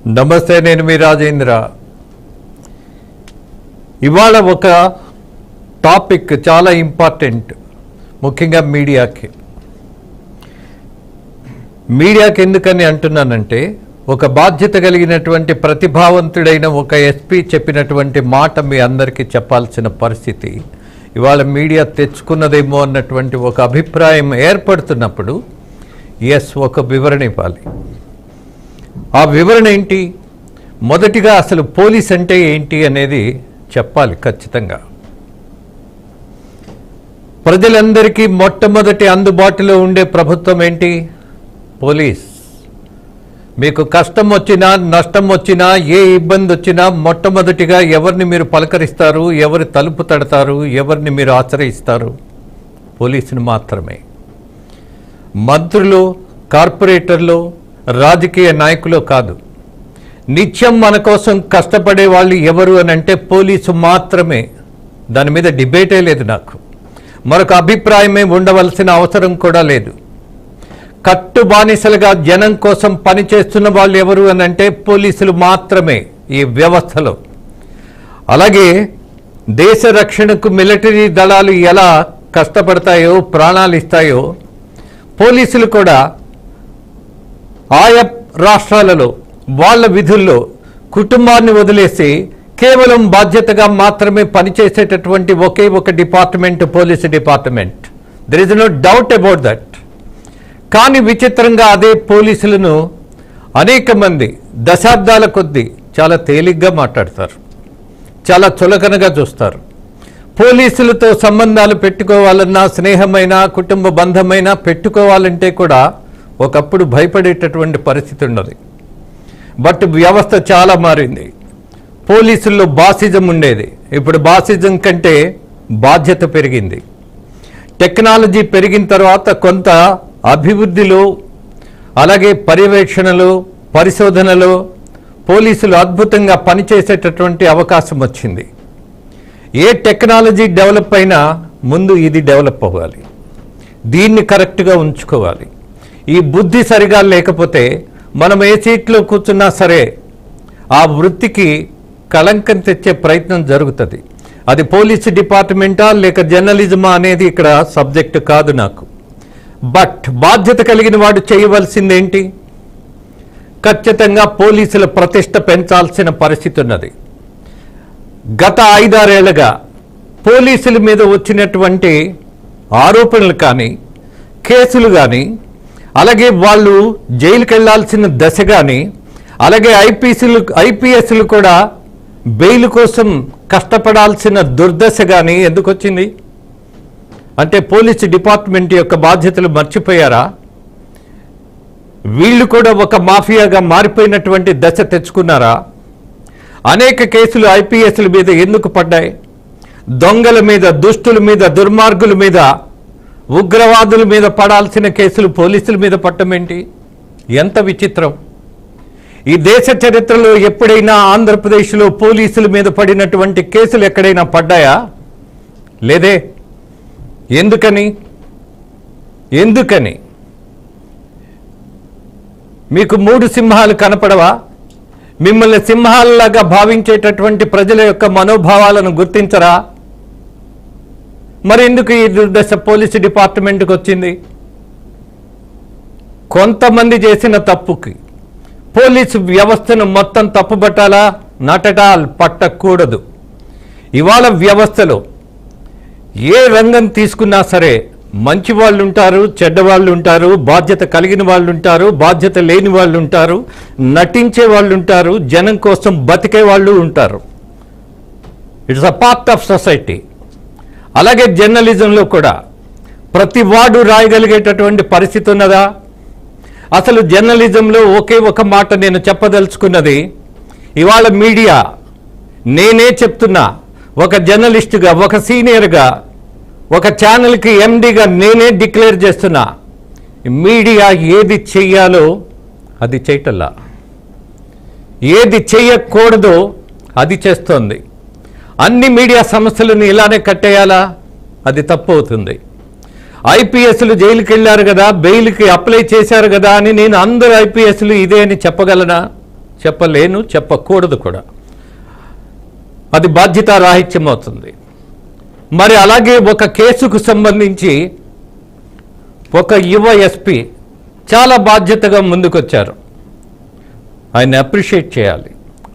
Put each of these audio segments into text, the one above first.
నమస్తే, నేను మీ రాజేంద్ర. ఇవాళ ఒక టాపిక్ చాలా ఇంపార్టెంట్, ముఖ్యంగా మీడియాకి ఎందుకని అంటున్నానంటే, ఒక బాధ్యత కలిగినటువంటి ప్రతిభావంతుడైన ఒక ఎస్పీ చెప్పినటువంటి మాట మీ అందరికీ చెప్పాల్సిన పరిస్థితి ఇవాళ మీడియా తెచ్చుకున్నదేమో అన్నటువంటి ఒక అభిప్రాయం ఏర్పడుతున్నప్పుడు ఒక వివరణ ఇవ్వాలి. ఆ వివరణ ఏంటి? మొదటిగా అసలు పోలీస్ అంటే ఏంటి అనేది చెప్పాలి. ఖచ్చితంగా ప్రజలందరికీ మొట్టమొదటి అందుబాటులో ఉండే ప్రభుత్వం ఏంటి? పోలీస్. మీకు కష్టం వచ్చినా నష్టం వచ్చినా ఏ ఇబ్బంది వచ్చినా మొట్టమొదటిగా ఎవరిని మీరు పలకరిస్తారు, ఎవరి తలుపు తడతారు, ఎవరిని మీరు ఆశ్రయిస్తారు? పోలీసుని మాత్రమే. మంత్రులు, కార్పొరేటర్లు, రాజకీయ నాయకులు కాదు. నిత్యం మన కోసం కష్టపడే వాళ్ళు ఎవరు అని అంటే పోలీసు మాత్రమే. దాని మీద డిబేటే లేదు. నాకు మరొక అభిప్రాయమే ఉండవలసిన అవసరం కూడా లేదు. కట్టు బానిసలుగా జనం కోసం పనిచేస్తున్న వాళ్ళు ఎవరు అని అంటే పోలీసులు మాత్రమే ఈ వ్యవస్థలో. అలాగే దేశ రక్షణకు మిలిటరీ దళాలు ఎలా కష్టపడతాయో, ప్రాణాలు ఇస్తాయో, పోలీసులు కూడా ఆయా రాష్ట్రాలలో వాళ్ళ విధుల్లో కుటుంబాన్ని వదిలేసి కేవలం బాధ్యతగా మాత్రమే పనిచేసేటటువంటి ఒకే ఒక department police department. There is no doubt about that. కానీ విచిత్రంగా అదే పోలీసులను అనేక మంది దశాబ్దాల కొద్దీ చాలా తేలిగ్గా మాట్లాడతారు, చాలా చులకనగా చూస్తారు. పోలీసులతో సంబంధాలు పెట్టుకోవాలన్నా, స్నేహమైన కుటుంబ బంధమైనా పెట్టుకోవాలంటే కూడా ఒకప్పుడు భయపడేటటువంటి పరిస్థితి ఉన్నది. బట్ వ్యవస్థ చాలా మారింది. పోలీసుల్లో బాసిజం ఉండేది, ఇప్పుడు బాసిజం కంటే బాధ్యత పెరిగింది. టెక్నాలజీ పెరిగిన తర్వాత కొంత అభివృద్ధిలో, అలాగే పర్యవేక్షణలో, పరిశోధనలో పోలీసులు అద్భుతంగా పనిచేసేటటువంటి అవకాశం వచ్చింది. ఏ టెక్నాలజీ డెవలప్ అయినా ముందు ఇది డెవలప్ అవ్వాలి, దీన్ని కరెక్ట్గా ఉంచుకోవాలి. ఈ బుద్ధి సరిగా లేకపోతే మనం ఏ సీట్లో కూర్చున్నా సరే ఆ వృత్తికి కళంకం తెచ్చే ప్రయత్నం జరుగుతుంది. అది పోలీసు డిపార్ట్మెంటా లేక జర్నలిజమా అనేది ఇక్కడ సబ్జెక్టు కాదు నాకు. బట్ బాధ్యత కలిగిన వాడు చేయవలసిందేంటి? ఖచ్చితంగా పోలీసుల ప్రతిష్ట పెంచాల్సిన పరిస్థితి ఉన్నది. గత 5-6 ఏళ్లుగా పోలీసుల మీద వచ్చినటువంటి ఆరోపణలు కానీ, కేసులు కానీ, అలాగే వాళ్ళు జైలుకి వెళ్లాల్సిన దశ కానీ, అలాగే ఐపీఎస్లు కూడా బెయిల్ కోసం కష్టపడాల్సిన దుర్దశ కానీ ఎందుకు వచ్చింది? అంటే పోలీసు డిపార్ట్మెంట్ యొక్క బాధ్యతలు మర్చిపోయారా? వీళ్ళు కూడా ఒక మాఫియాగా మారిపోయినటువంటి దశ తెచ్చుకున్నారా? అనేక కేసులు ఐపీఎస్ల మీద ఎందుకు పడ్డాయి? దొంగల మీద, దుష్టుల మీద, దుర్మార్గుల మీద, ఉగ్రవాదుల మీద పడాల్సిన కేసులు పోలీసుల మీద పట్టమేంటి? ఎంత విచిత్రం! ఈ దేశ చరిత్రలో ఎప్పుడైనా ఆంధ్రప్రదేశ్లో పోలీసుల మీద పడినటువంటి కేసులు ఎక్కడైనా పడ్డాయా? లేదే. ఎందుకని మీకు 3 సింహాలు కనపడవా? మిమ్మల్ని సింహాలలాగా భావించేటటువంటి ప్రజల యొక్క మనోభావాలను గుర్తించరా? మరి ఎందుకు ఈ దుర్దశ పోలీసు డిపార్ట్మెంట్కి వచ్చింది? కొంతమంది చేసిన తప్పుకి పోలీసు వ్యవస్థను మొత్తం తప్పుపట్టాలా? నాట్ ఎట్ ఆల్, పట్టకూడదు. ఇవాళ వ్యవస్థలో ఏ రంగం తీసుకున్నా సరే మంచి వాళ్ళు ఉంటారు, చెడ్డవాళ్ళు ఉంటారు, బాధ్యత కలిగిన వాళ్ళు ఉంటారు, బాధ్యత లేని వాళ్ళు ఉంటారు, నటించే వాళ్ళు ఉంటారు, జనం కోసం బతికే వాళ్ళు ఉంటారు. It's a part of society. అలాగే జర్నలిజంలో కూడా ప్రతి వాడు రాయగలిగేటటువంటి పరిస్థితి ఉన్నదా? అసలు జర్నలిజంలో ఒకే ఒక మాట నేను చెప్పదలుచుకున్నది, ఇవాళ మీడియా, నేనే చెప్తున్నా, ఒక జర్నలిస్టుగా, ఒక సీనియర్గా, ఒక ఛానల్కి ఎండీగా నేనే డిక్లేర్ చేస్తున్నా, మీడియా ఏది చెయ్యాలో అది చేయటల్లా, ఏది చెయ్యకూడదో అది చేస్తోంది. అన్ని మీడియా సంస్థలను ఇలానే కట్టేయాలా? అది తప్పు అవుతుంది. ఐపీఎస్లు జైలుకి వెళ్ళారు కదా, బెయిల్కి అప్లై చేశారు కదా అని నేను అందరు ఐపీఎస్లు ఇదే అని చెప్పగలనా? చెప్పలేను, చెప్పకూడదు కూడా. అది బాధ్యతారాహిత్యం అవుతుంది. మరి అలాగే ఒక కేసుకు సంబంధించి ఒక యువ ఎస్పీ చాలా బాధ్యతగా ముందుకొచ్చారు. ఆయన్ని అప్రిషియేట్ చేయాలి,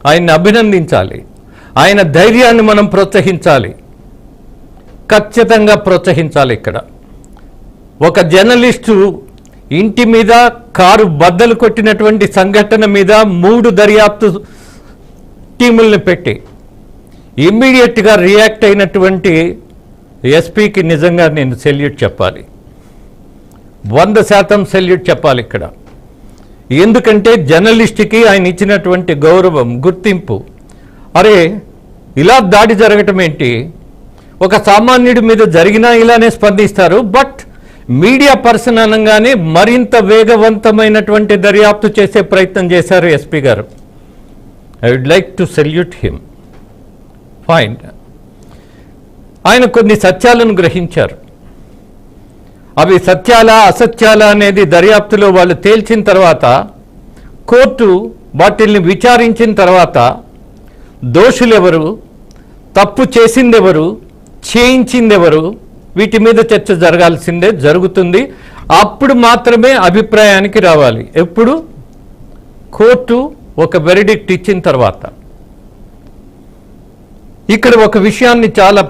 ఆయన్ని అభినందించాలి, ఆయన ధైర్యాన్ని మనం ప్రోత్సహించాలి, ఖచ్చితంగా ప్రోత్సహించాలి. ఇక్కడ ఒక జర్నలిస్టు ఇంటి మీద కారు బద్దలు కొట్టినటువంటి సంఘటన మీద 3 దర్యాప్తు టీముల్ని పెట్టి ఇమ్మీడియట్గా రియాక్ట్ అయినటువంటి ఎస్పీకి నిజంగా నేను సెల్యూట్ చెప్పాలి, 100% సెల్యూట్ చెప్పాలి ఇక్కడ. ఎందుకంటే జర్నలిస్ట్కి ఆయన ఇచ్చినటువంటి గౌరవం, గుర్తింపు. అరే ఇలా దాడి జరగటం ఏంటి, ఒక సామాన్యుడి మీద జరిగినా ఇలానే స్పందిస్తారు. బట్ మీడియా పర్సన్ అనగానే మరింత వేగవంతమైనటువంటి దర్యాప్తు చేసే ప్రయత్నం చేశారు ఎస్పీ గారు. I would like to salute him. Fine. ఆయన కొన్ని సత్యాలను గ్రహించారు. అవి సత్యాలా అసత్యాలా అనేది దర్యాప్తులో వాళ్ళు తేల్చిన తర్వాత, కోర్టు వాటిల్ని విచారించిన తర్వాత దోషులెవరు, తప్పు చేసిందెవరు, చేయించిందెవరు, వీటి మీద చర్చ జరగాల్సిందే, జరుగుతుంది. అప్పుడు మాత్రమే అభిప్రాయానికి రావాలి. ఎప్పుడు? కోర్టు ఒక వెరిడిక్ట్ ఇచ్చిన తర్వాత. ఇక్కడ ఒక విషయాన్ని చాలా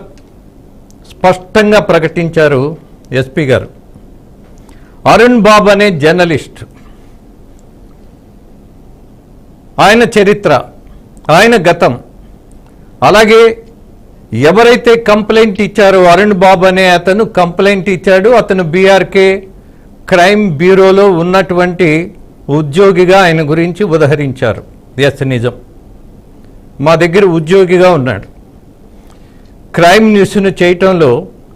స్పష్టంగా ప్రకటించారు ఎస్పీ గారు. అరుణ్ బాబు అనే జర్నలిస్ట్, ఆయన చరిత్ర, ఆయన గతం, అలాగే ఎవరైతే కంప్లైంట్ ఇచ్చారో అరుణ్ బాబు అనే అతను కంప్లైంట్ ఇచ్చాడు. అతను బీఆర్కే క్రైమ్ బ్యూరోలో ఉన్నటువంటి ఉద్యోగిగా ఆయన గురించి ఉదహరించారు. ఎస్, నిజం. మా దగ్గర ఉద్యోగిగా ఉన్నాడు. క్రైమ్ న్యూస్ను చేయటంలో,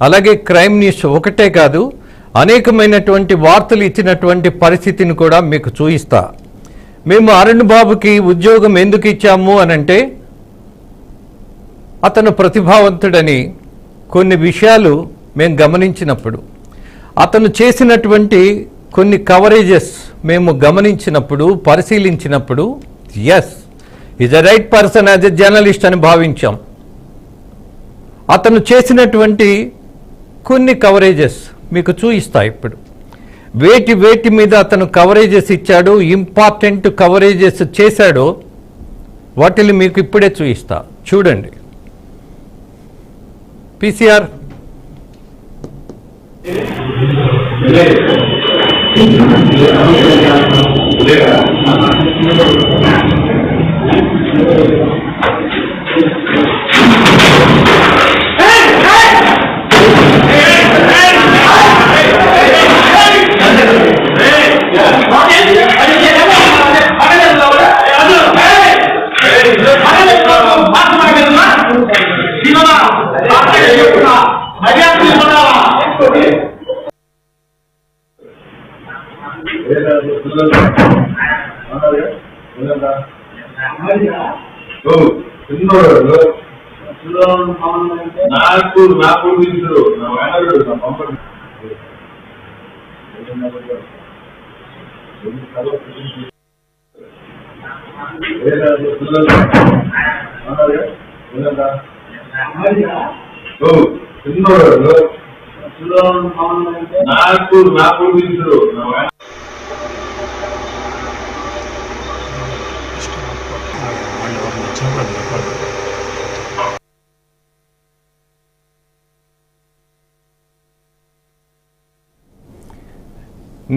అలాగే క్రైమ్ న్యూస్ ఒకటే కాదు, అనేకమైనటువంటి వార్తలు ఇచ్చినటువంటి పరిస్థితిని కూడా మీకు చూయిస్తా. మేము అరుణ్ బాబుకి ఉద్యోగం ఎందుకు ఇచ్చాము అనంటే, అతను ప్రతిభావంతుడని కొన్ని విషయాలు మేము గమనించినప్పుడు, అతను చేసినటువంటి కొన్ని కవరేజెస్ మేము గమనించినప్పుడు, పరిశీలించినప్పుడు, yes, is a right person as a journalist అని భావించాం. అతను చేసినటువంటి కొన్ని కవరేజెస్ మీకు చూయిస్తా ఇప్పుడు. వేటి మీద అతను కవరేజెస్ ఇచ్చాడో, ఇంపార్టెంట్ కవరేజెస్ చేశాడో వాటిని మీకు ఇప్పుడే చూయిస్తా. చూడండి. పీసీఆర్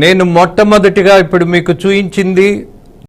నేను మొట్టమొదటిగా ఇప్పుడు మీకు చూయించింది